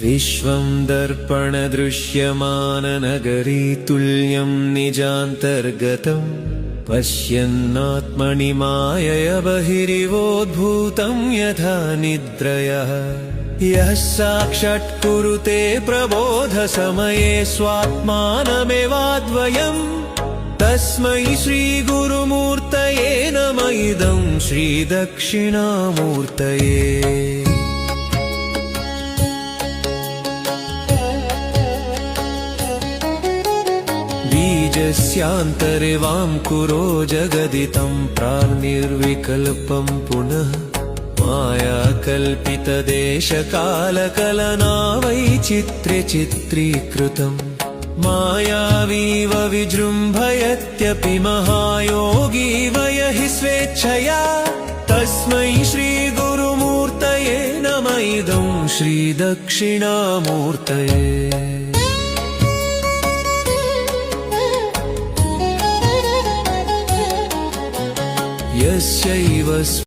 विश्वं दर्पणदृश्यमाननगरी तुल्यं निजान्तर्गतम् पश्यन्नात्मनि मायया बहिरिवोद्भूतं यथा निद्रयः यः साक्षात् कुरुते प्रबोधसमये स्वात्मानमेवाद्वयम् तस्मै श्रीगुरुमूर्तये नमः इदं श्रीदक्षिणामूर्तये। बीजस्यान्तरे वाङ्कुरो जगदितं प्राग्निर्विकल्पं पुनः मायाकल्पितदेशकालकलना वैचित्र्ये चित्रीकृतम् मायावीव विजृम्भयत्यपि महायोगी वयहि स्वेच्छया तस्मै श्रीगुरुमूर्तये नमः इदं श्रीदक्षिणामूर्तये। यस्यैव